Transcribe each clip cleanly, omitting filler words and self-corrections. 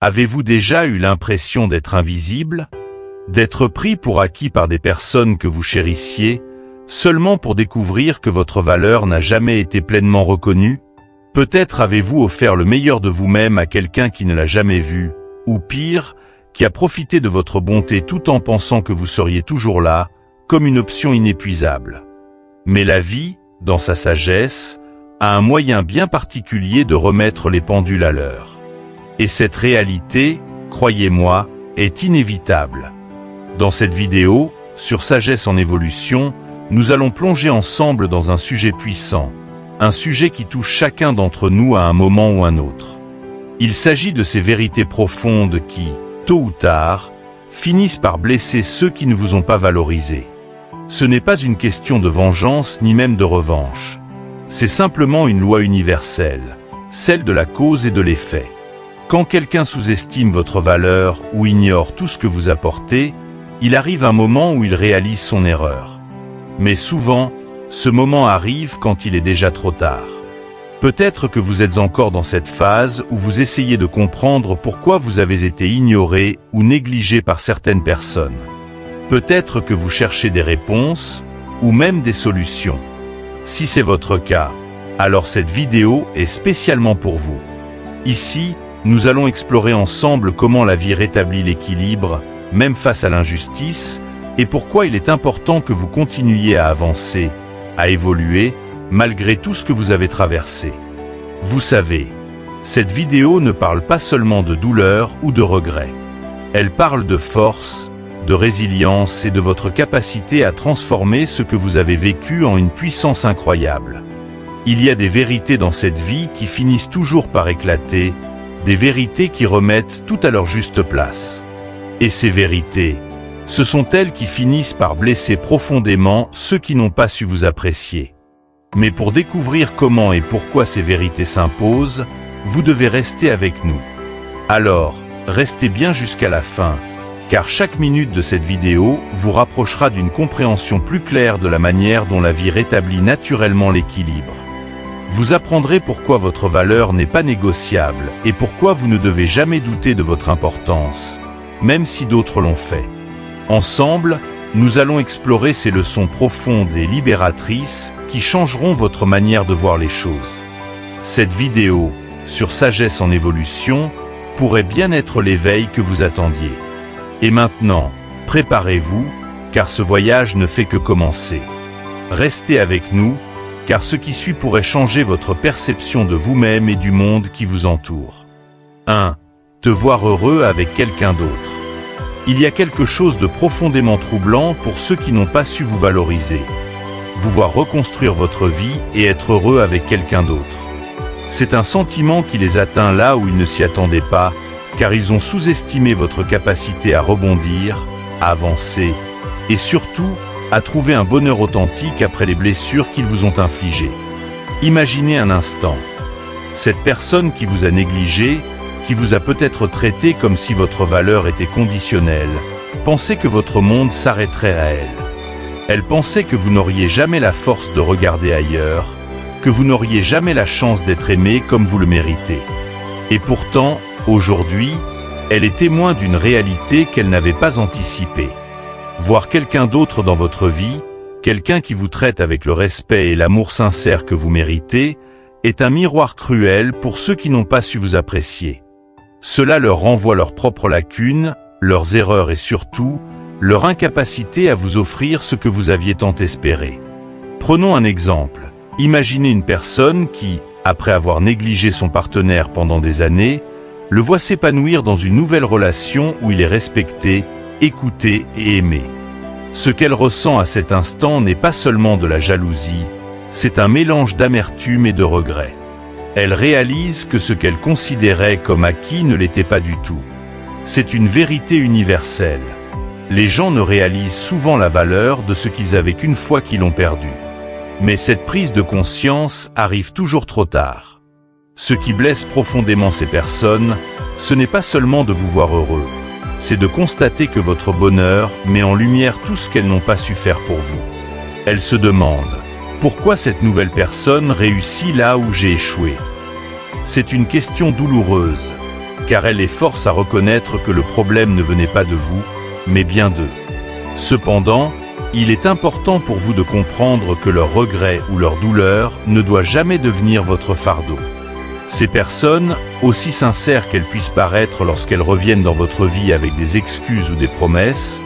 Avez-vous déjà eu l'impression d'être invisible? D'être pris pour acquis par des personnes que vous chérissiez, seulement pour découvrir que votre valeur n'a jamais été pleinement reconnue? Peut-être avez-vous offert le meilleur de vous-même à quelqu'un qui ne l'a jamais vu, ou pire, qui a profité de votre bonté tout en pensant que vous seriez toujours là, comme une option inépuisable. Mais la vie, dans sa sagesse, a un moyen bien particulier de remettre les pendules à l'heure. Et cette réalité, croyez-moi, est inévitable. Dans cette vidéo, sur Sagesse en évolution, nous allons plonger ensemble dans un sujet puissant, un sujet qui touche chacun d'entre nous à un moment ou un autre. Il s'agit de ces vérités profondes qui, tôt ou tard, finissent par blesser ceux qui ne vous ont pas valorisé. Ce n'est pas une question de vengeance ni même de revanche. C'est simplement une loi universelle, celle de la cause et de l'effet. Quand quelqu'un sous-estime votre valeur ou ignore tout ce que vous apportez, il arrive un moment où il réalise son erreur. Mais souvent, ce moment arrive quand il est déjà trop tard. Peut-être que vous êtes encore dans cette phase où vous essayez de comprendre pourquoi vous avez été ignoré ou négligé par certaines personnes. Peut-être que vous cherchez des réponses ou même des solutions. Si c'est votre cas, alors cette vidéo est spécialement pour vous. Ici, nous allons explorer ensemble comment la vie rétablit l'équilibre, même face à l'injustice, et pourquoi il est important que vous continuiez à avancer, à évoluer, malgré tout ce que vous avez traversé. Vous savez, cette vidéo ne parle pas seulement de douleur ou de regret. Elle parle de force, de résilience et de votre capacité à transformer ce que vous avez vécu en une puissance incroyable. Il y a des vérités dans cette vie qui finissent toujours par éclater, des vérités qui remettent tout à leur juste place. Et ces vérités, ce sont elles qui finissent par blesser profondément ceux qui n'ont pas su vous apprécier. Mais pour découvrir comment et pourquoi ces vérités s'imposent, vous devez rester avec nous. Alors, restez bien jusqu'à la fin, car chaque minute de cette vidéo vous rapprochera d'une compréhension plus claire de la manière dont la vie rétablit naturellement l'équilibre. Vous apprendrez pourquoi votre valeur n'est pas négociable et pourquoi vous ne devez jamais douter de votre importance, même si d'autres l'ont fait. Ensemble, nous allons explorer ces leçons profondes et libératrices qui changeront votre manière de voir les choses. Cette vidéo, sur Sagesse en évolution, pourrait bien être l'éveil que vous attendiez. Et maintenant, préparez-vous, car ce voyage ne fait que commencer. Restez avec nous, car ce qui suit pourrait changer votre perception de vous-même et du monde qui vous entoure. 1. Te voir heureux avec quelqu'un d'autre. Il y a quelque chose de profondément troublant pour ceux qui n'ont pas su vous valoriser. Vous voir reconstruire votre vie et être heureux avec quelqu'un d'autre. C'est un sentiment qui les atteint là où ils ne s'y attendaient pas, car ils ont sous-estimé votre capacité à rebondir, à avancer, et surtout, à trouver un bonheur authentique après les blessures qu'ils vous ont infligées. Imaginez un instant. Cette personne qui vous a négligé, qui vous a peut-être traité comme si votre valeur était conditionnelle, pensait que votre monde s'arrêterait à elle. Elle pensait que vous n'auriez jamais la force de regarder ailleurs, que vous n'auriez jamais la chance d'être aimé comme vous le méritez. Et pourtant, aujourd'hui, elle est témoin d'une réalité qu'elle n'avait pas anticipée. Voir quelqu'un d'autre dans votre vie, quelqu'un qui vous traite avec le respect et l'amour sincère que vous méritez, est un miroir cruel pour ceux qui n'ont pas su vous apprécier. Cela leur renvoie leurs propres lacunes, leurs erreurs et surtout, leur incapacité à vous offrir ce que vous aviez tant espéré. Prenons un exemple. Imaginez une personne qui, après avoir négligé son partenaire pendant des années, le voit s'épanouir dans une nouvelle relation où il est respecté, écouté et aimé. Ce qu'elle ressent à cet instant n'est pas seulement de la jalousie, c'est un mélange d'amertume et de regret. Elle réalise que ce qu'elle considérait comme acquis ne l'était pas du tout. C'est une vérité universelle. Les gens ne réalisent souvent la valeur de ce qu'ils avaient qu'une fois qu'ils l'ont perdu. Mais cette prise de conscience arrive toujours trop tard. Ce qui blesse profondément ces personnes, ce n'est pas seulement de vous voir heureux, c'est de constater que votre bonheur met en lumière tout ce qu'elles n'ont pas su faire pour vous. Elles se demandent, pourquoi cette nouvelle personne réussit là où j'ai échoué? C'est une question douloureuse, car elle les force à reconnaître que le problème ne venait pas de vous, mais bien d'eux. Cependant, il est important pour vous de comprendre que leur regret ou leur douleur ne doit jamais devenir votre fardeau. Ces personnes, aussi sincères qu'elles puissent paraître lorsqu'elles reviennent dans votre vie avec des excuses ou des promesses,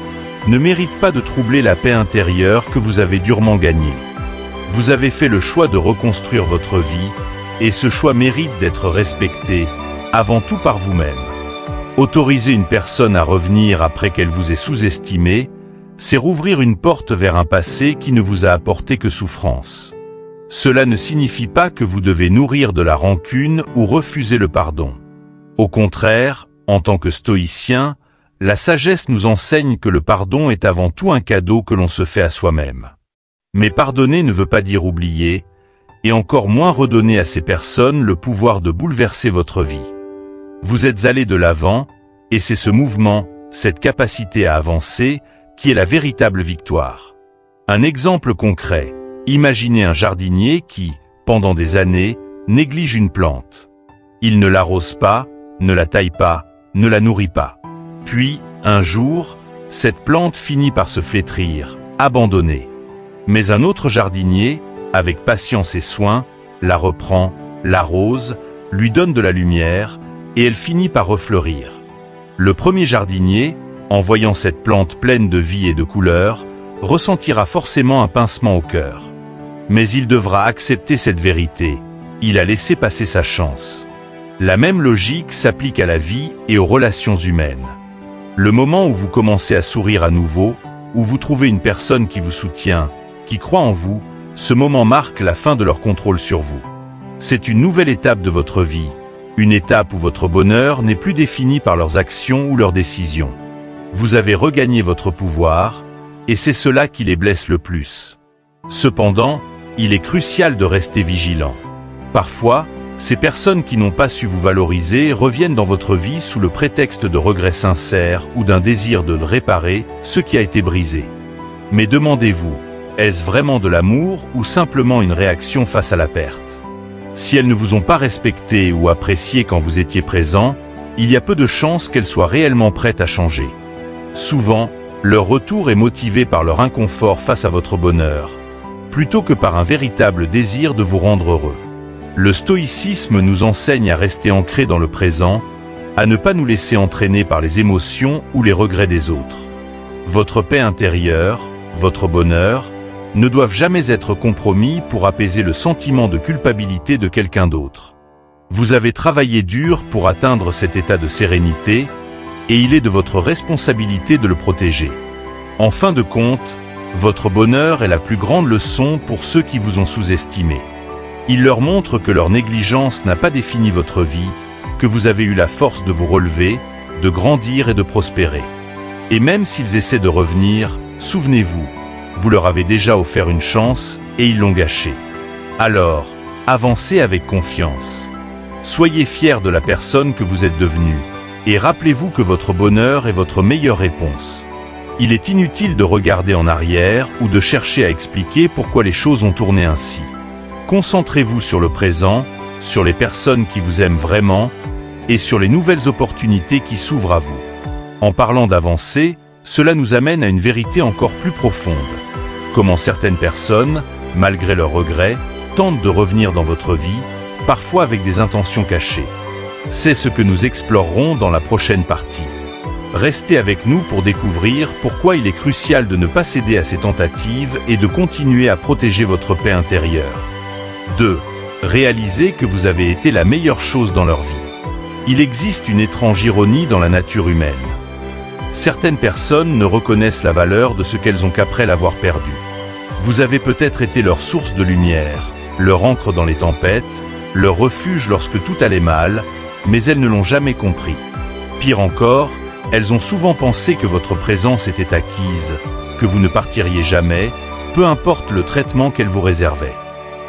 ne méritent pas de troubler la paix intérieure que vous avez durement gagnée. Vous avez fait le choix de reconstruire votre vie, et ce choix mérite d'être respecté, avant tout par vous-même. Autoriser une personne à revenir après qu'elle vous ait sous-estimé, c'est rouvrir une porte vers un passé qui ne vous a apporté que souffrance. Cela ne signifie pas que vous devez nourrir de la rancune ou refuser le pardon. Au contraire, en tant que stoïcien, la sagesse nous enseigne que le pardon est avant tout un cadeau que l'on se fait à soi-même. Mais pardonner ne veut pas dire oublier, et encore moins redonner à ces personnes le pouvoir de bouleverser votre vie. Vous êtes allé de l'avant, et c'est ce mouvement, cette capacité à avancer, qui est la véritable victoire. Un exemple concret, imaginez un jardinier qui, pendant des années, néglige une plante. Il ne l'arrose pas, ne la taille pas, ne la nourrit pas. Puis, un jour, cette plante finit par se flétrir, abandonnée. Mais un autre jardinier, avec patience et soin, la reprend, l'arrose, lui donne de la lumière, et elle finit par refleurir. Le premier jardinier, en voyant cette plante pleine de vie et de couleurs, ressentira forcément un pincement au cœur. Mais il devra accepter cette vérité, il a laissé passer sa chance. La même logique s'applique à la vie et aux relations humaines. Le moment où vous commencez à sourire à nouveau, où vous trouvez une personne qui vous soutient, qui croit en vous, ce moment marque la fin de leur contrôle sur vous. C'est une nouvelle étape de votre vie, une étape où votre bonheur n'est plus défini par leurs actions ou leurs décisions. Vous avez regagné votre pouvoir, et c'est cela qui les blesse le plus. Cependant, il est crucial de rester vigilant. Parfois, ces personnes qui n'ont pas su vous valoriser reviennent dans votre vie sous le prétexte de regrets sincères ou d'un désir de réparer ce qui a été brisé. Mais demandez-vous, est-ce vraiment de l'amour ou simplement une réaction face à la perte? Si elles ne vous ont pas respecté ou apprécié quand vous étiez présent, il y a peu de chances qu'elles soient réellement prêtes à changer. Souvent, leur retour est motivé par leur inconfort face à votre bonheur, plutôt que par un véritable désir de vous rendre heureux. Le stoïcisme nous enseigne à rester ancrés dans le présent, à ne pas nous laisser entraîner par les émotions ou les regrets des autres. Votre paix intérieure, votre bonheur, ne doivent jamais être compromis pour apaiser le sentiment de culpabilité de quelqu'un d'autre. Vous avez travaillé dur pour atteindre cet état de sérénité, et il est de votre responsabilité de le protéger. En fin de compte, votre bonheur est la plus grande leçon pour ceux qui vous ont sous-estimé. Il leur montre que leur négligence n'a pas défini votre vie, que vous avez eu la force de vous relever, de grandir et de prospérer. Et même s'ils essaient de revenir, souvenez-vous, vous leur avez déjà offert une chance et ils l'ont gâchée. Alors, avancez avec confiance. Soyez fiers de la personne que vous êtes devenue, et rappelez-vous que votre bonheur est votre meilleure réponse. Il est inutile de regarder en arrière ou de chercher à expliquer pourquoi les choses ont tourné ainsi. Concentrez-vous sur le présent, sur les personnes qui vous aiment vraiment, et sur les nouvelles opportunités qui s'ouvrent à vous. En parlant d'avancer, cela nous amène à une vérité encore plus profonde. Comment certaines personnes, malgré leurs regrets, tentent de revenir dans votre vie, parfois avec des intentions cachées. C'est ce que nous explorerons dans la prochaine partie. Restez avec nous pour découvrir pourquoi il est crucial de ne pas céder à ces tentatives et de continuer à protéger votre paix intérieure. 2. Réalisez que vous avez été la meilleure chose dans leur vie. Il existe une étrange ironie dans la nature humaine. Certaines personnes ne reconnaissent la valeur de ce qu'elles ont qu'après l'avoir perdu. Vous avez peut-être été leur source de lumière, leur ancre dans les tempêtes, leur refuge lorsque tout allait mal, mais elles ne l'ont jamais compris. Pire encore, elles ont souvent pensé que votre présence était acquise, que vous ne partiriez jamais, peu importe le traitement qu'elles vous réservaient.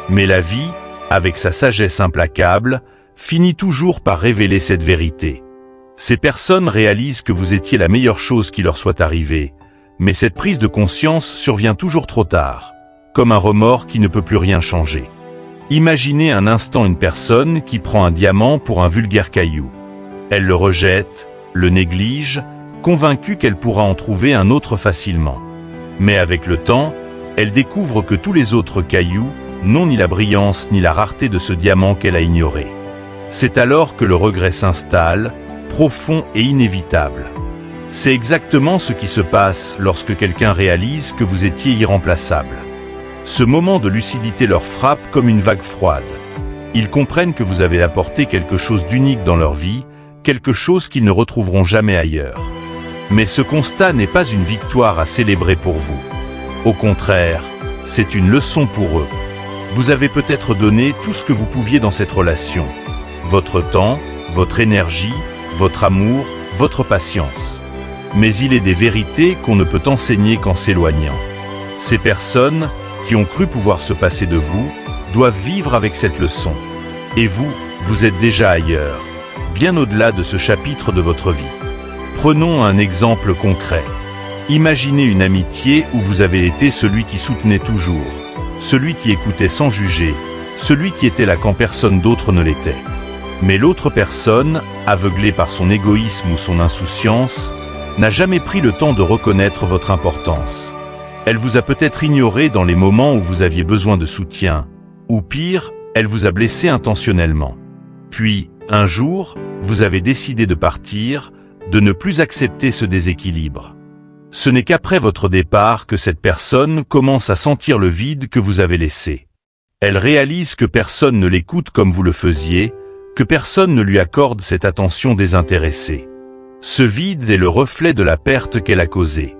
Mais la vie, avec sa sagesse implacable, finit toujours par révéler cette vérité. Ces personnes réalisent que vous étiez la meilleure chose qui leur soit arrivée, mais cette prise de conscience survient toujours trop tard, comme un remords qui ne peut plus rien changer. Imaginez un instant une personne qui prend un diamant pour un vulgaire caillou. Elle le rejette, le néglige, convaincue qu'elle pourra en trouver un autre facilement. Mais avec le temps, elle découvre que tous les autres cailloux n'ont ni la brillance ni la rareté de ce diamant qu'elle a ignoré. C'est alors que le regret s'installe, profond et inévitable. C'est exactement ce qui se passe lorsque quelqu'un réalise que vous étiez irremplaçable. Ce moment de lucidité leur frappe comme une vague froide. Ils comprennent que vous avez apporté quelque chose d'unique dans leur vie, quelque chose qu'ils ne retrouveront jamais ailleurs. Mais ce constat n'est pas une victoire à célébrer pour vous. Au contraire, c'est une leçon pour eux. Vous avez peut-être donné tout ce que vous pouviez dans cette relation. Votre temps, votre énergie, votre amour, votre patience. Mais il est des vérités qu'on ne peut enseigner qu'en s'éloignant. Ces personnes, qui ont cru pouvoir se passer de vous, doivent vivre avec cette leçon. Et vous, vous êtes déjà ailleurs, bien au-delà de ce chapitre de votre vie. Prenons un exemple concret. Imaginez une amitié où vous avez été celui qui soutenait toujours, celui qui écoutait sans juger, celui qui était là quand personne d'autre ne l'était. Mais l'autre personne, aveuglée par son égoïsme ou son insouciance, n'a jamais pris le temps de reconnaître votre importance. Elle vous a peut-être ignoré dans les moments où vous aviez besoin de soutien, ou pire, elle vous a blessé intentionnellement. Puis, un jour, vous avez décidé de partir, de ne plus accepter ce déséquilibre. Ce n'est qu'après votre départ que cette personne commence à sentir le vide que vous avez laissé. Elle réalise que personne ne l'écoute comme vous le faisiez, que personne ne lui accorde cette attention désintéressée. Ce vide est le reflet de la perte qu'elle a causée.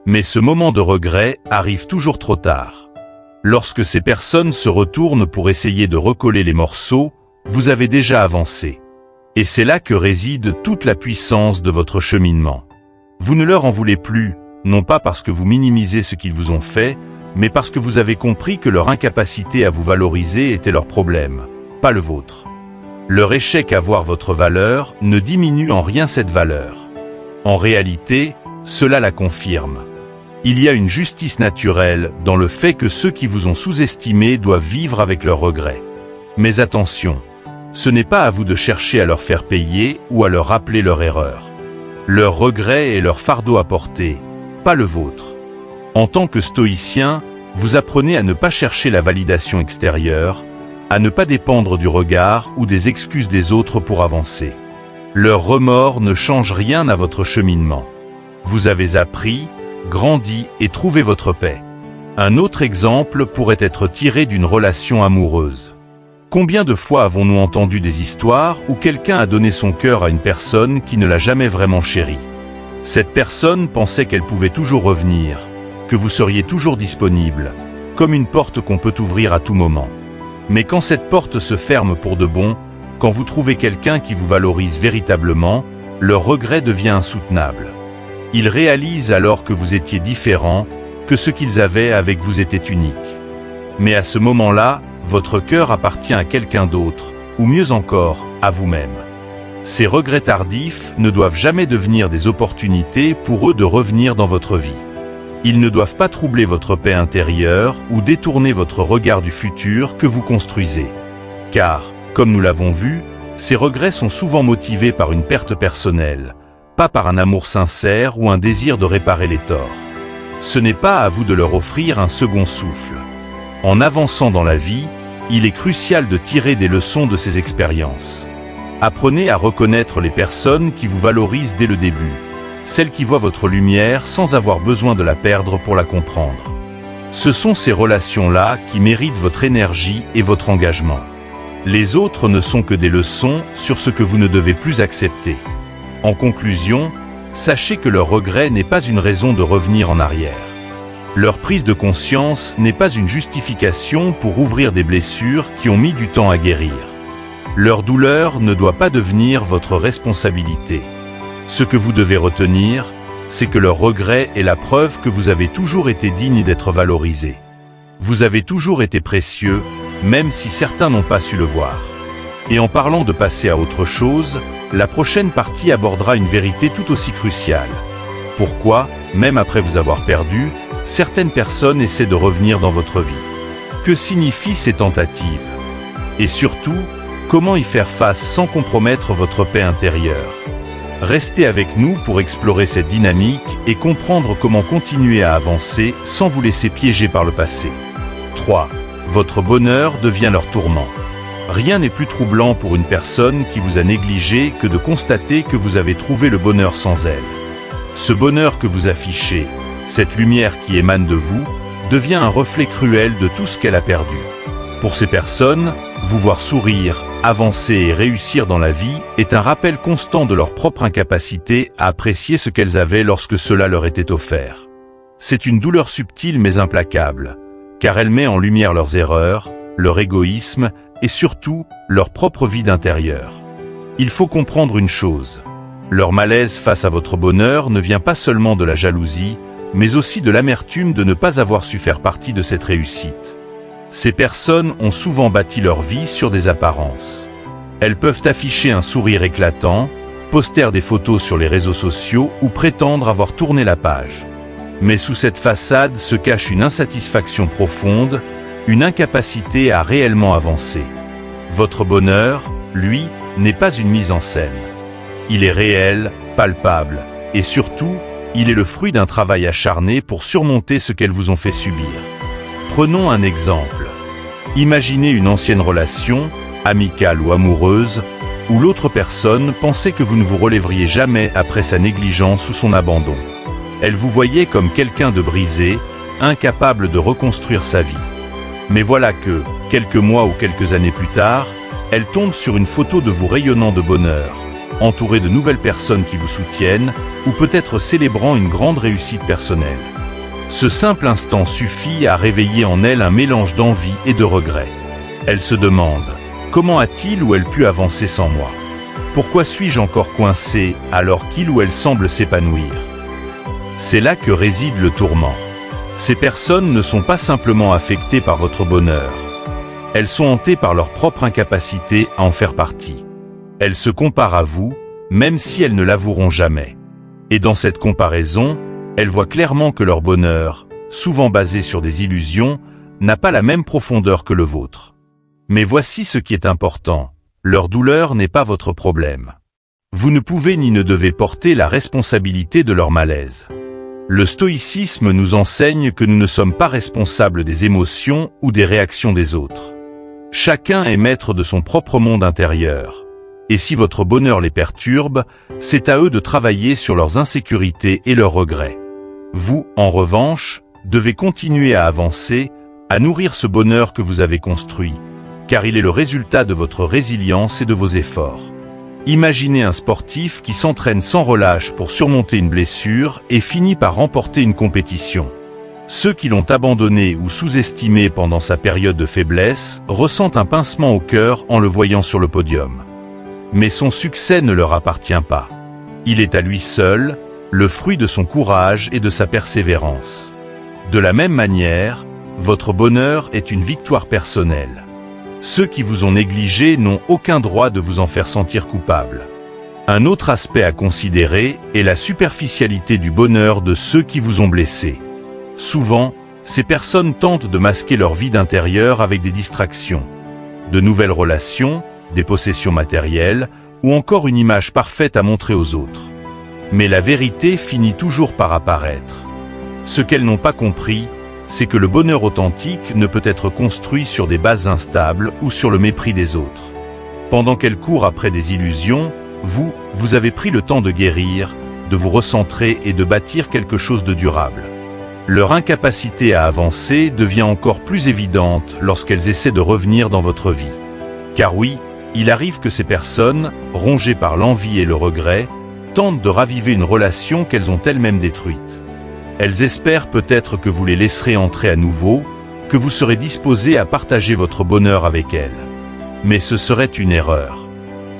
Mais ce moment de regret arrive toujours trop tard. Lorsque ces personnes se retournent pour essayer de recoller les morceaux, vous avez déjà avancé. Et c'est là que réside toute la puissance de votre cheminement. Vous ne leur en voulez plus, non pas parce que vous minimisez ce qu'ils vous ont fait, mais parce que vous avez compris que leur incapacité à vous valoriser était leur problème, pas le vôtre. Leur échec à voir votre valeur ne diminue en rien cette valeur. En réalité, cela la confirme. Il y a une justice naturelle dans le fait que ceux qui vous ont sous-estimé doivent vivre avec leurs regrets. Mais attention, ce n'est pas à vous de chercher à leur faire payer ou à leur rappeler leur erreur. Leur regret est leur fardeau à porter, pas le vôtre. En tant que stoïcien, vous apprenez à ne pas chercher la validation extérieure, à ne pas dépendre du regard ou des excuses des autres pour avancer. Leur remords ne changent rien à votre cheminement. Vous avez appris, grandi et trouvé votre paix. Un autre exemple pourrait être tiré d'une relation amoureuse. Combien de fois avons-nous entendu des histoires où quelqu'un a donné son cœur à une personne qui ne l'a jamais vraiment chéri? Cette personne pensait qu'elle pouvait toujours revenir, que vous seriez toujours disponible, comme une porte qu'on peut ouvrir à tout moment. Mais quand cette porte se ferme pour de bon, quand vous trouvez quelqu'un qui vous valorise véritablement, le regret devient insoutenable. Ils réalisent alors que vous étiez différent, que ce qu'ils avaient avec vous était unique. Mais à ce moment-là, votre cœur appartient à quelqu'un d'autre, ou mieux encore, à vous-même. Ces regrets tardifs ne doivent jamais devenir des opportunités pour eux de revenir dans votre vie. Ils ne doivent pas troubler votre paix intérieure ou détourner votre regard du futur que vous construisez. Car, comme nous l'avons vu, ces regrets sont souvent motivés par une perte personnelle, pas par un amour sincère ou un désir de réparer les torts. Ce n'est pas à vous de leur offrir un second souffle. En avançant dans la vie, il est crucial de tirer des leçons de ces expériences. Apprenez à reconnaître les personnes qui vous valorisent dès le début, celles qui voient votre lumière sans avoir besoin de la perdre pour la comprendre. Ce sont ces relations-là qui méritent votre énergie et votre engagement. Les autres ne sont que des leçons sur ce que vous ne devez plus accepter. En conclusion, sachez que leur regret n'est pas une raison de revenir en arrière. Leur prise de conscience n'est pas une justification pour ouvrir des blessures qui ont mis du temps à guérir. Leur douleur ne doit pas devenir votre responsabilité. Ce que vous devez retenir, c'est que leur regret est la preuve que vous avez toujours été digne d'être valorisé. Vous avez toujours été précieux, même si certains n'ont pas su le voir. Et en parlant de passer à autre chose, la prochaine partie abordera une vérité tout aussi cruciale. Pourquoi, même après vous avoir perdu, certaines personnes essaient de revenir dans votre vie? Que signifient ces tentatives? Et surtout, Comment y faire face sans compromettre votre paix intérieure? Restez avec nous pour explorer cette dynamique et comprendre comment continuer à avancer sans vous laisser piéger par le passé. 3. Votre bonheur devient leur tourment. Rien n'est plus troublant pour une personne qui vous a négligé que de constater que vous avez trouvé le bonheur sans elle. Ce bonheur que vous affichez, cette lumière qui émane de vous, devient un reflet cruel de tout ce qu'elle a perdu. Pour ces personnes, vous voir sourire, avancer et réussir dans la vie est un rappel constant de leur propre incapacité à apprécier ce qu'elles avaient lorsque cela leur était offert. C'est une douleur subtile mais implacable, car elle met en lumière leurs erreurs, leur égoïsme et surtout leur propre vide intérieur. Il faut comprendre une chose, leur malaise face à votre bonheur ne vient pas seulement de la jalousie, mais aussi de l'amertume de ne pas avoir su faire partie de cette réussite. Ces personnes ont souvent bâti leur vie sur des apparences. Elles peuvent afficher un sourire éclatant, poster des photos sur les réseaux sociaux ou prétendre avoir tourné la page. Mais sous cette façade se cache une insatisfaction profonde, une incapacité à réellement avancer. Votre bonheur, lui, n'est pas une mise en scène. Il est réel, palpable, et surtout, il est le fruit d'un travail acharné pour surmonter ce qu'elles vous ont fait subir. Prenons un exemple. Imaginez une ancienne relation, amicale ou amoureuse, où l'autre personne pensait que vous ne vous relèveriez jamais après sa négligence ou son abandon. Elle vous voyait comme quelqu'un de brisé, incapable de reconstruire sa vie. Mais voilà que, quelques mois ou quelques années plus tard, elle tombe sur une photo de vous rayonnant de bonheur, entouré de nouvelles personnes qui vous soutiennent, ou peut-être célébrant une grande réussite personnelle. Ce simple instant suffit à réveiller en elle un mélange d'envie et de regret. Elle se demande, comment a-t-il ou elle pu avancer sans moi? Pourquoi suis-je encore coincé alors qu'il ou elle semble s'épanouir? C'est là que réside le tourment. Ces personnes ne sont pas simplement affectées par votre bonheur. Elles sont hantées par leur propre incapacité à en faire partie. Elles se comparent à vous, même si elles ne l'avoueront jamais. Et dans cette comparaison, elles voient clairement que leur bonheur, souvent basé sur des illusions, n'a pas la même profondeur que le vôtre. Mais voici ce qui est important, leur douleur n'est pas votre problème. Vous ne pouvez ni ne devez porter la responsabilité de leur malaise. Le stoïcisme nous enseigne que nous ne sommes pas responsables des émotions ou des réactions des autres. Chacun est maître de son propre monde intérieur. Et si votre bonheur les perturbe, c'est à eux de travailler sur leurs insécurités et leurs regrets. Vous, en revanche, devez continuer à avancer, à nourrir ce bonheur que vous avez construit, car il est le résultat de votre résilience et de vos efforts. Imaginez un sportif qui s'entraîne sans relâche pour surmonter une blessure et finit par remporter une compétition. Ceux qui l'ont abandonné ou sous-estimé pendant sa période de faiblesse ressentent un pincement au cœur en le voyant sur le podium. Mais son succès ne leur appartient pas. Il est à lui seul, le fruit de son courage et de sa persévérance. De la même manière, votre bonheur est une victoire personnelle. Ceux qui vous ont négligé n'ont aucun droit de vous en faire sentir coupable. Un autre aspect à considérer est la superficialité du bonheur de ceux qui vous ont blessé. Souvent, ces personnes tentent de masquer leur vide intérieur avec des distractions, de nouvelles relations, des possessions matérielles, ou encore une image parfaite à montrer aux autres. Mais la vérité finit toujours par apparaître. Ce qu'elles n'ont pas compris, c'est que le bonheur authentique ne peut être construit sur des bases instables ou sur le mépris des autres. Pendant qu'elles courent après des illusions, vous avez pris le temps de guérir, de vous recentrer et de bâtir quelque chose de durable. Leur incapacité à avancer devient encore plus évidente lorsqu'elles essaient de revenir dans votre vie. Car oui, il arrive que ces personnes, rongées par l'envie et le regret, tentent de raviver une relation qu'elles ont elles-mêmes détruite. Elles espèrent peut-être que vous les laisserez entrer à nouveau, que vous serez disposé à partager votre bonheur avec elles. Mais ce serait une erreur.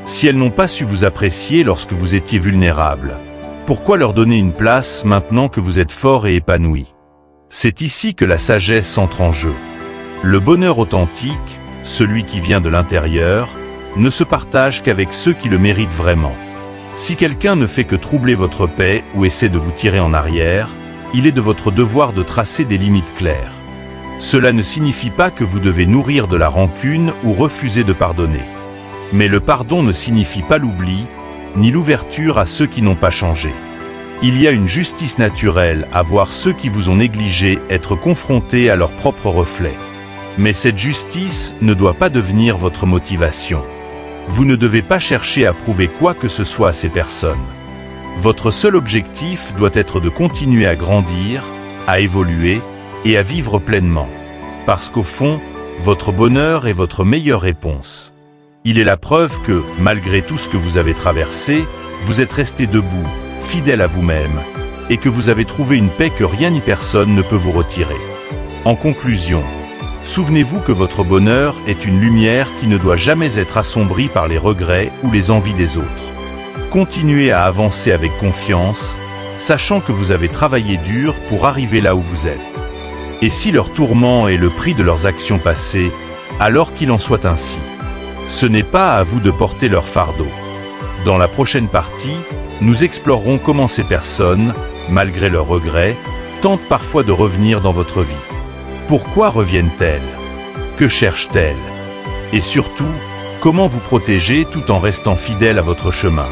Si elles n'ont pas su vous apprécier lorsque vous étiez vulnérable, pourquoi leur donner une place maintenant que vous êtes fort et épanoui? C'est ici que la sagesse entre en jeu. Le bonheur authentique, celui qui vient de l'intérieur, ne se partage qu'avec ceux qui le méritent vraiment. Si quelqu'un ne fait que troubler votre paix ou essaie de vous tirer en arrière, il est de votre devoir de tracer des limites claires. Cela ne signifie pas que vous devez nourrir de la rancune ou refuser de pardonner. Mais le pardon ne signifie pas l'oubli, ni l'ouverture à ceux qui n'ont pas changé. Il y a une justice naturelle à voir ceux qui vous ont négligé être confrontés à leur propre reflet. Mais cette justice ne doit pas devenir votre motivation. Vous ne devez pas chercher à prouver quoi que ce soit à ces personnes. Votre seul objectif doit être de continuer à grandir, à évoluer et à vivre pleinement. Parce qu'au fond, votre bonheur est votre meilleure réponse. Il est la preuve que, malgré tout ce que vous avez traversé, vous êtes resté debout, fidèle à vous-même, et que vous avez trouvé une paix que rien ni personne ne peut vous retirer. En conclusion, souvenez-vous que votre bonheur est une lumière qui ne doit jamais être assombrie par les regrets ou les envies des autres. Continuez à avancer avec confiance, sachant que vous avez travaillé dur pour arriver là où vous êtes. Et si leur tourment est le prix de leurs actions passées, alors qu'il en soit ainsi. Ce n'est pas à vous de porter leur fardeau. Dans la prochaine partie, nous explorerons comment ces personnes, malgré leurs regrets, tentent parfois de revenir dans votre vie. Pourquoi reviennent-elles? Que cherchent-elles? Et surtout, comment vous protéger tout en restant fidèle à votre chemin?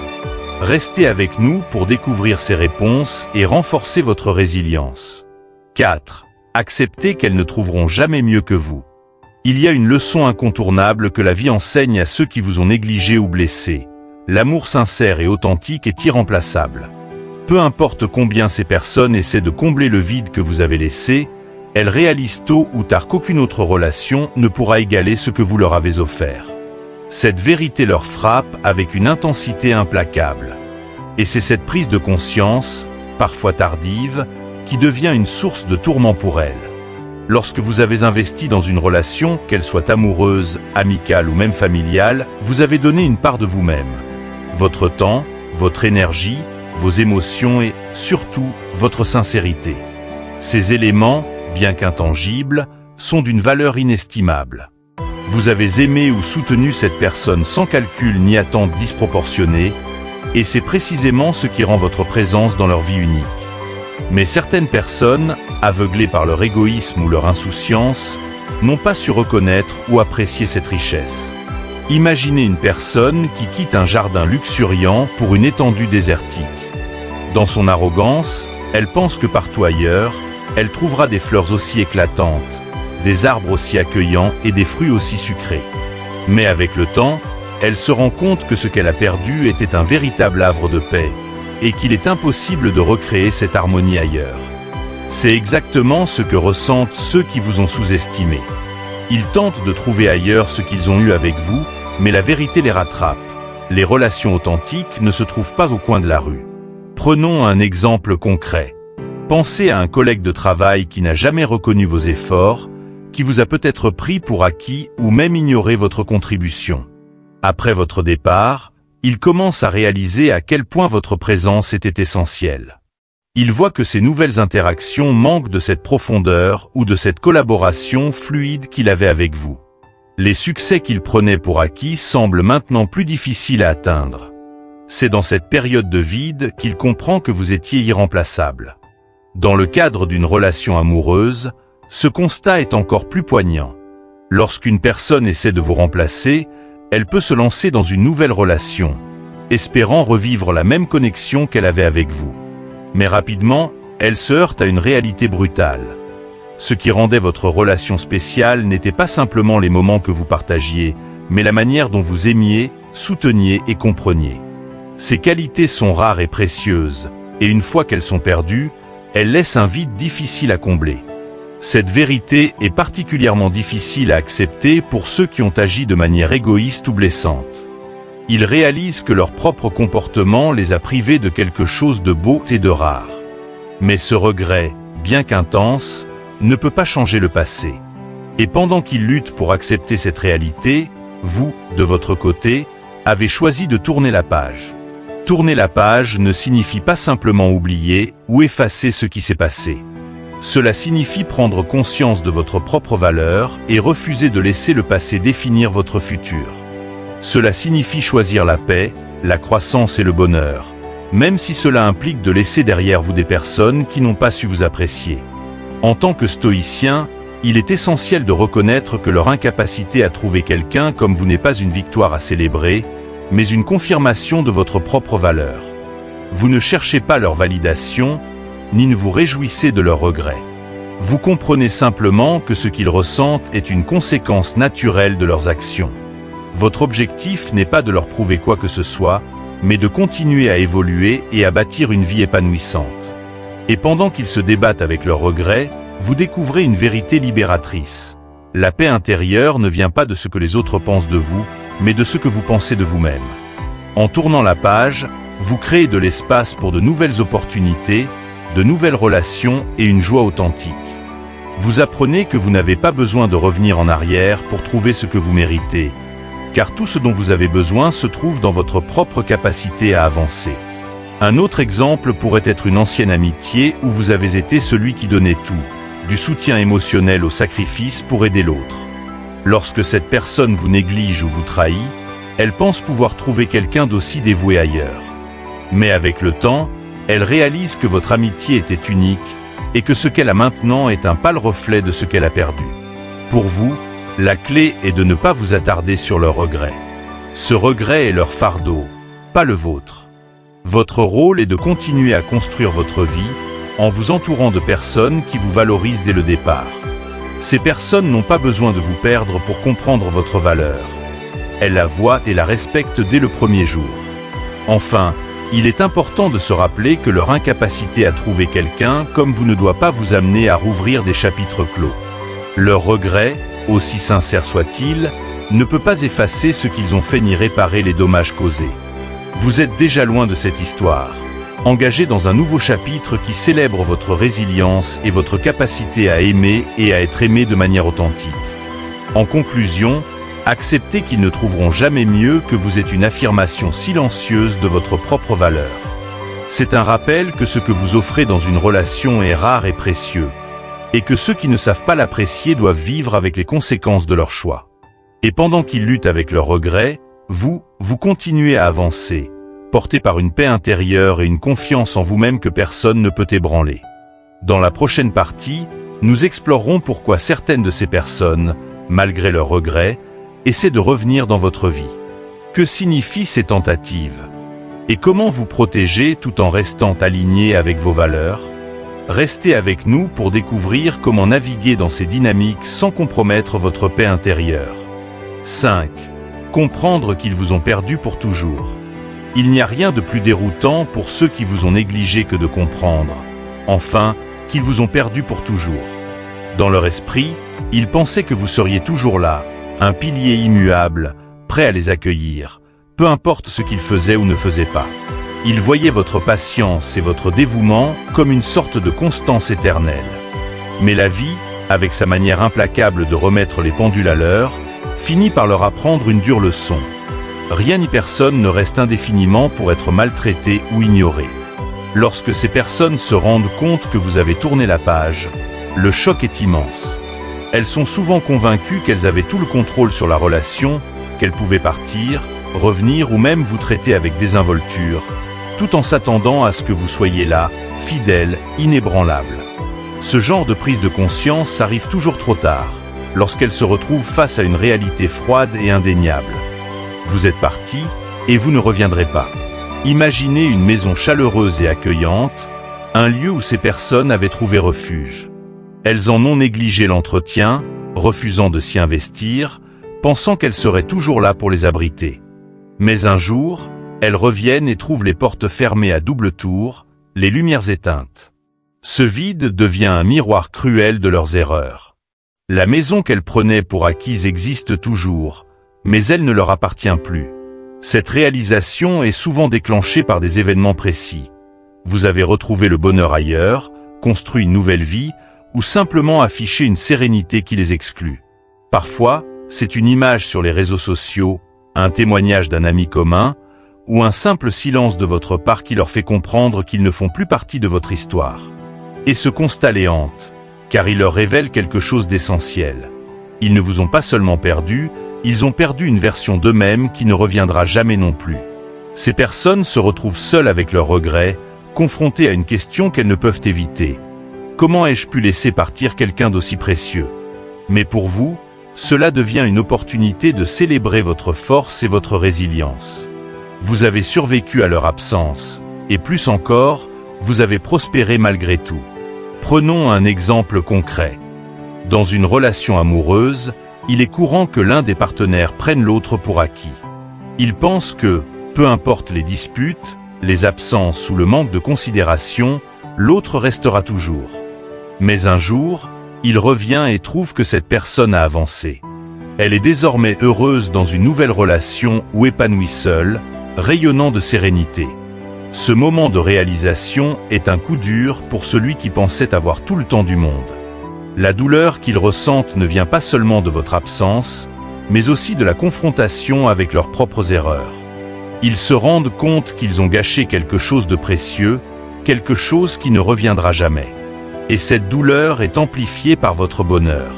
Restez avec nous pour découvrir ces réponses et renforcer votre résilience. 4. Acceptez qu'elles ne trouveront jamais mieux que vous. Il y a une leçon incontournable que la vie enseigne à ceux qui vous ont négligé ou blessé. L'amour sincère et authentique est irremplaçable. Peu importe combien ces personnes essaient de combler le vide que vous avez laissé, elles réalisent tôt ou tard qu'aucune autre relation ne pourra égaler ce que vous leur avez offert. Cette vérité leur frappe avec une intensité implacable. Et c'est cette prise de conscience, parfois tardive, qui devient une source de tourment pour elles. Lorsque vous avez investi dans une relation, qu'elle soit amoureuse, amicale ou même familiale, vous avez donné une part de vous-même. Votre temps, votre énergie, vos émotions et, surtout, votre sincérité. Ces éléments, bien qu'intangibles, sont d'une valeur inestimable. Vous avez aimé ou soutenu cette personne sans calcul ni attente disproportionnée, et c'est précisément ce qui rend votre présence dans leur vie unique. Mais certaines personnes, aveuglées par leur égoïsme ou leur insouciance, n'ont pas su reconnaître ou apprécier cette richesse. Imaginez une personne qui quitte un jardin luxuriant pour une étendue désertique. Dans son arrogance, elle pense que partout ailleurs, elle trouvera des fleurs aussi éclatantes, des arbres aussi accueillants et des fruits aussi sucrés. Mais avec le temps, elle se rend compte que ce qu'elle a perdu était un véritable havre de paix, et qu'il est impossible de recréer cette harmonie ailleurs. C'est exactement ce que ressentent ceux qui vous ont sous-estimé. Ils tentent de trouver ailleurs ce qu'ils ont eu avec vous, mais la vérité les rattrape. Les relations authentiques ne se trouvent pas au coin de la rue. Prenons un exemple concret. Pensez à un collègue de travail qui n'a jamais reconnu vos efforts, qui vous a peut-être pris pour acquis ou même ignoré votre contribution. Après votre départ, il commence à réaliser à quel point votre présence était essentielle. Il voit que ces nouvelles interactions manquent de cette profondeur ou de cette collaboration fluide qu'il avait avec vous. Les succès qu'il prenait pour acquis semblent maintenant plus difficiles à atteindre. C'est dans cette période de vide qu'il comprend que vous étiez irremplaçable. Dans le cadre d'une relation amoureuse, ce constat est encore plus poignant. Lorsqu'une personne essaie de vous remplacer, elle peut se lancer dans une nouvelle relation, espérant revivre la même connexion qu'elle avait avec vous. Mais rapidement, elle se heurte à une réalité brutale. Ce qui rendait votre relation spéciale n'était pas simplement les moments que vous partagiez, mais la manière dont vous aimiez, souteniez et compreniez. Ces qualités sont rares et précieuses, et une fois qu'elles sont perdues, elles laissent un vide difficile à combler. Cette vérité est particulièrement difficile à accepter pour ceux qui ont agi de manière égoïste ou blessante. Ils réalisent que leur propre comportement les a privés de quelque chose de beau et de rare. Mais ce regret, bien qu'intense, ne peut pas changer le passé. Et pendant qu'ils luttent pour accepter cette réalité, vous, de votre côté, avez choisi de tourner la page. Tourner la page ne signifie pas simplement oublier ou effacer ce qui s'est passé. Cela signifie prendre conscience de votre propre valeur et refuser de laisser le passé définir votre futur. Cela signifie choisir la paix, la croissance et le bonheur, même si cela implique de laisser derrière vous des personnes qui n'ont pas su vous apprécier. En tant que stoïcien, Il est essentiel de reconnaître que leur incapacité à trouver quelqu'un comme vous n'est pas une victoire à célébrer, mais une confirmation de votre propre valeur. Vous ne cherchez pas leur validation, ni ne vous réjouissez de leurs regrets. Vous comprenez simplement que ce qu'ils ressentent est une conséquence naturelle de leurs actions. Votre objectif n'est pas de leur prouver quoi que ce soit, mais de continuer à évoluer et à bâtir une vie épanouissante. Et pendant qu'ils se débattent avec leurs regrets, vous découvrez une vérité libératrice. La paix intérieure ne vient pas de ce que les autres pensent de vous, mais de ce que vous pensez de vous-même. En tournant la page, vous créez de l'espace pour de nouvelles opportunités, de nouvelles relations et une joie authentique. Vous apprenez que vous n'avez pas besoin de revenir en arrière pour trouver ce que vous méritez, car tout ce dont vous avez besoin se trouve dans votre propre capacité à avancer. Un autre exemple pourrait être une ancienne amitié où vous avez été celui qui donnait tout, du soutien émotionnel au sacrifice pour aider l'autre. Lorsque cette personne vous néglige ou vous trahit, elle pense pouvoir trouver quelqu'un d'aussi dévoué ailleurs. Mais avec le temps, elle réalise que votre amitié était unique et que ce qu'elle a maintenant est un pâle reflet de ce qu'elle a perdu. Pour vous, la clé est de ne pas vous attarder sur leurs regrets. Ce regret est leur fardeau, pas le vôtre. Votre rôle est de continuer à construire votre vie en vous entourant de personnes qui vous valorisent dès le départ. Ces personnes n'ont pas besoin de vous perdre pour comprendre votre valeur. Elles la voient et la respectent dès le premier jour. Enfin, il est important de se rappeler que leur incapacité à trouver quelqu'un comme vous ne doit pas vous amener à rouvrir des chapitres clos. Leur regret, aussi sincère soit-il, ne peut pas effacer ce qu'ils ont fait ni réparer les dommages causés. Vous êtes déjà loin de cette histoire, engagé dans un nouveau chapitre qui célèbre votre résilience et votre capacité à aimer et à être aimé de manière authentique. En conclusion, acceptez qu'ils ne trouveront jamais mieux que vous êtes une affirmation silencieuse de votre propre valeur. C'est un rappel que ce que vous offrez dans une relation est rare et précieux, et que ceux qui ne savent pas l'apprécier doivent vivre avec les conséquences de leur choix. Et pendant qu'ils luttent avec leurs regrets, vous continuez à avancer, porté par une paix intérieure et une confiance en vous-même que personne ne peut ébranler. Dans la prochaine partie, nous explorerons pourquoi certaines de ces personnes, malgré leurs regrets, essaient de revenir dans votre vie. Que signifient ces tentatives? Et comment vous protéger tout en restant aligné avec vos valeurs? Restez avec nous pour découvrir comment naviguer dans ces dynamiques sans compromettre votre paix intérieure. 5. Comprendre qu'ils vous ont perdu pour toujours. Il n'y a rien de plus déroutant pour ceux qui vous ont négligé que de comprendre, enfin, qu'ils vous ont perdu pour toujours. Dans leur esprit, ils pensaient que vous seriez toujours là, un pilier immuable, prêt à les accueillir, peu importe ce qu'ils faisaient ou ne faisaient pas. Ils voyaient votre patience et votre dévouement comme une sorte de constance éternelle. Mais la vie, avec sa manière implacable de remettre les pendules à l'heure, finit par leur apprendre une dure leçon. Rien ni personne ne reste indéfiniment pour être maltraité ou ignoré. Lorsque ces personnes se rendent compte que vous avez tourné la page, le choc est immense. Elles sont souvent convaincues qu'elles avaient tout le contrôle sur la relation, qu'elles pouvaient partir, revenir ou même vous traiter avec désinvolture, tout en s'attendant à ce que vous soyez là, fidèle, inébranlable. Ce genre de prise de conscience arrive toujours trop tard, lorsqu'elles se retrouvent face à une réalité froide et indéniable. Vous êtes parti, et vous ne reviendrez pas. Imaginez une maison chaleureuse et accueillante, un lieu où ces personnes avaient trouvé refuge. Elles en ont négligé l'entretien, refusant de s'y investir, pensant qu'elles seraient toujours là pour les abriter. Mais un jour, elles reviennent et trouvent les portes fermées à double tour, les lumières éteintes. Ce vide devient un miroir cruel de leurs erreurs. La maison qu'elles prenaient pour acquise existe toujours, mais elle ne leur appartient plus. Cette réalisation est souvent déclenchée par des événements précis. Vous avez retrouvé le bonheur ailleurs, construit une nouvelle vie, ou simplement affiché une sérénité qui les exclut. Parfois, c'est une image sur les réseaux sociaux, un témoignage d'un ami commun, ou un simple silence de votre part qui leur fait comprendre qu'ils ne font plus partie de votre histoire. Et ce constat les hante, car il leur révèle quelque chose d'essentiel. Ils ne vous ont pas seulement perdu, ils ont perdu une version d'eux-mêmes qui ne reviendra jamais non plus. Ces personnes se retrouvent seules avec leurs regrets, confrontées à une question qu'elles ne peuvent éviter. Comment ai-je pu laisser partir quelqu'un d'aussi précieux? Mais pour vous, cela devient une opportunité de célébrer votre force et votre résilience. Vous avez survécu à leur absence, et plus encore, vous avez prospéré malgré tout. Prenons un exemple concret. Dans une relation amoureuse, il est courant que l'un des partenaires prenne l'autre pour acquis. Il pense que, peu importe les disputes, les absences ou le manque de considération, l'autre restera toujours. Mais un jour, il revient et trouve que cette personne a avancé. Elle est désormais heureuse dans une nouvelle relation ou épanouie seule, rayonnant de sérénité. Ce moment de réalisation est un coup dur pour celui qui pensait avoir tout le temps du monde. La douleur qu'ils ressentent ne vient pas seulement de votre absence, mais aussi de la confrontation avec leurs propres erreurs. Ils se rendent compte qu'ils ont gâché quelque chose de précieux, quelque chose qui ne reviendra jamais. Et cette douleur est amplifiée par votre bonheur.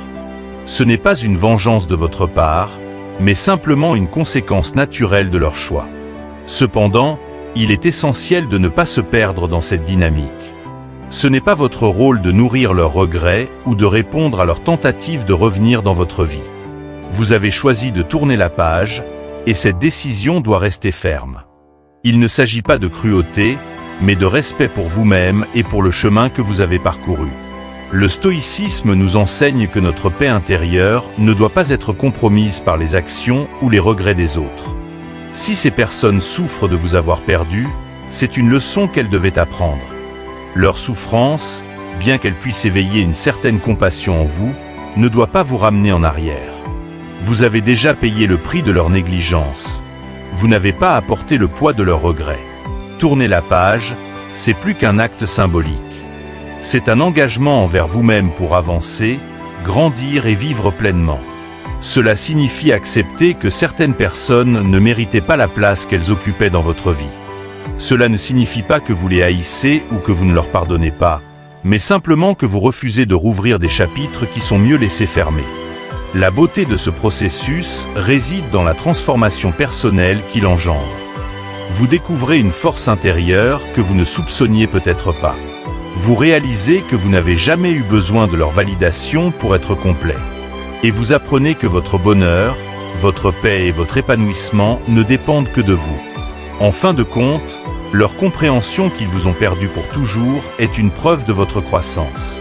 Ce n'est pas une vengeance de votre part, mais simplement une conséquence naturelle de leur choix. Cependant, il est essentiel de ne pas se perdre dans cette dynamique. Ce n'est pas votre rôle de nourrir leurs regrets ou de répondre à leurs tentatives de revenir dans votre vie. Vous avez choisi de tourner la page, et cette décision doit rester ferme. Il ne s'agit pas de cruauté, mais de respect pour vous-même et pour le chemin que vous avez parcouru. Le stoïcisme nous enseigne que notre paix intérieure ne doit pas être compromise par les actions ou les regrets des autres. Si ces personnes souffrent de vous avoir perdu, c'est une leçon qu'elles devaient apprendre. Leur souffrance, bien qu'elle puisse éveiller une certaine compassion en vous, ne doit pas vous ramener en arrière. Vous avez déjà payé le prix de leur négligence. Vous n'avez pas à porter le poids de leurs regrets. Tourner la page, c'est plus qu'un acte symbolique. C'est un engagement envers vous-même pour avancer, grandir et vivre pleinement. Cela signifie accepter que certaines personnes ne méritaient pas la place qu'elles occupaient dans votre vie. Cela ne signifie pas que vous les haïssez ou que vous ne leur pardonnez pas, mais simplement que vous refusez de rouvrir des chapitres qui sont mieux laissés fermés. La beauté de ce processus réside dans la transformation personnelle qu'il engendre. Vous découvrez une force intérieure que vous ne soupçonniez peut-être pas. Vous réalisez que vous n'avez jamais eu besoin de leur validation pour être complet. Et vous apprenez que votre bonheur, votre paix et votre épanouissement ne dépendent que de vous. En fin de compte, leur compréhension qu'ils vous ont perdu pour toujours est une preuve de votre croissance.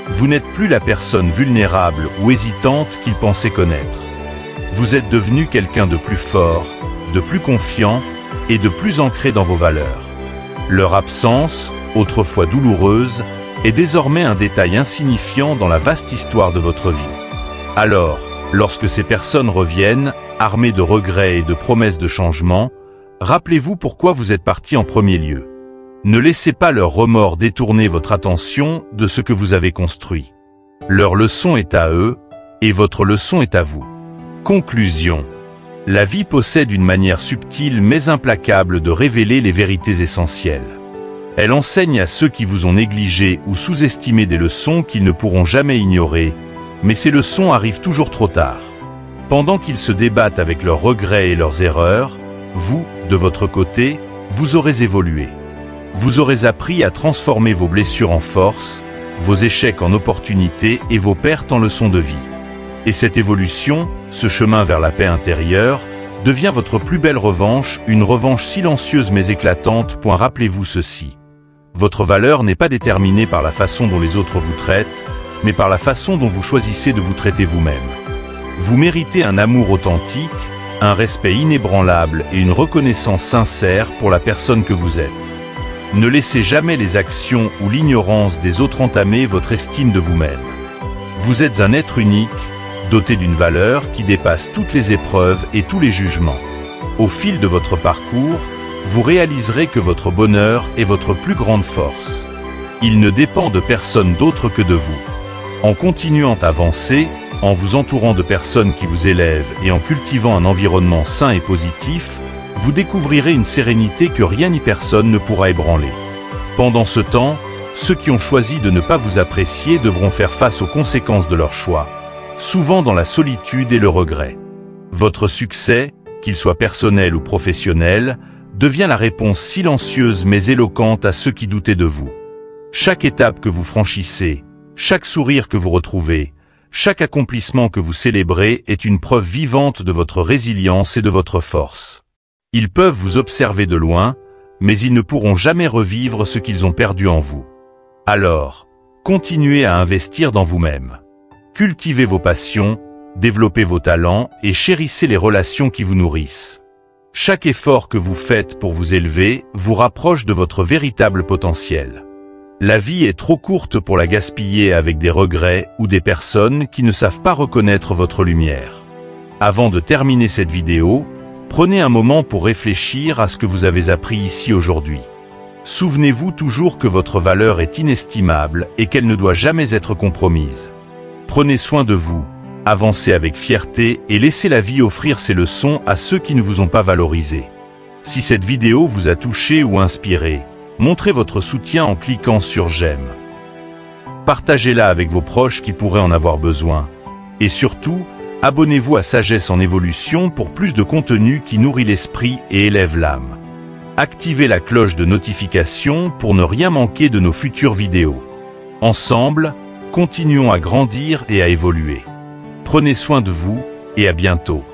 Vous n'êtes plus la personne vulnérable ou hésitante qu'ils pensaient connaître. Vous êtes devenu quelqu'un de plus fort, de plus confiant et de plus ancré dans vos valeurs. Leur absence, autrefois douloureuse, est désormais un détail insignifiant dans la vaste histoire de votre vie. Alors, lorsque ces personnes reviennent, armées de regrets et de promesses de changement, rappelez-vous pourquoi vous êtes parti en premier lieu. Ne laissez pas leur remords détourner votre attention de ce que vous avez construit. Leur leçon est à eux, et votre leçon est à vous. Conclusion. La vie possède une manière subtile mais implacable de révéler les vérités essentielles. Elle enseigne à ceux qui vous ont négligé ou sous-estimé des leçons qu'ils ne pourront jamais ignorer, mais ces leçons arrivent toujours trop tard. Pendant qu'ils se débattent avec leurs regrets et leurs erreurs, vous, de votre côté, vous aurez évolué. Vous aurez appris à transformer vos blessures en force, vos échecs en opportunités et vos pertes en leçons de vie. Et cette évolution, ce chemin vers la paix intérieure, devient votre plus belle revanche, une revanche silencieuse mais éclatante. Rappelez-vous ceci. Votre valeur n'est pas déterminée par la façon dont les autres vous traitent, mais par la façon dont vous choisissez de vous traiter vous-même. Vous méritez un amour authentique, un respect inébranlable et une reconnaissance sincère pour la personne que vous êtes. Ne laissez jamais les actions ou l'ignorance des autres entamer votre estime de vous-même. Vous êtes un être unique, doté d'une valeur qui dépasse toutes les épreuves et tous les jugements. Au fil de votre parcours, vous réaliserez que votre bonheur est votre plus grande force. Il ne dépend de personne d'autre que de vous. En continuant à avancer, en vous entourant de personnes qui vous élèvent et en cultivant un environnement sain et positif, vous découvrirez une sérénité que rien ni personne ne pourra ébranler. Pendant ce temps, ceux qui ont choisi de ne pas vous apprécier devront faire face aux conséquences de leur choix, souvent dans la solitude et le regret. Votre succès, qu'il soit personnel ou professionnel, devient la réponse silencieuse mais éloquente à ceux qui doutaient de vous. Chaque étape que vous franchissez, chaque sourire que vous retrouvez, Chaque accomplissement que vous célébrez est une preuve vivante de votre résilience et de votre force. Ils peuvent vous observer de loin, mais ils ne pourront jamais revivre ce qu'ils ont perdu en vous. Alors, continuez à investir dans vous-même. Cultivez vos passions, développez vos talents et chérissez les relations qui vous nourrissent. Chaque effort que vous faites pour vous élever vous rapproche de votre véritable potentiel. La vie est trop courte pour la gaspiller avec des regrets ou des personnes qui ne savent pas reconnaître votre lumière. Avant de terminer cette vidéo, prenez un moment pour réfléchir à ce que vous avez appris ici aujourd'hui. Souvenez-vous toujours que votre valeur est inestimable et qu'elle ne doit jamais être compromise. Prenez soin de vous, avancez avec fierté et laissez la vie offrir ses leçons à ceux qui ne vous ont pas valorisé. Si cette vidéo vous a touché ou inspiré, montrez votre soutien en cliquant sur j'aime. Partagez-la avec vos proches qui pourraient en avoir besoin. Et surtout, abonnez-vous à Sagesse en Évolution pour plus de contenu qui nourrit l'esprit et élève l'âme. Activez la cloche de notification pour ne rien manquer de nos futures vidéos. Ensemble, continuons à grandir et à évoluer. Prenez soin de vous et à bientôt.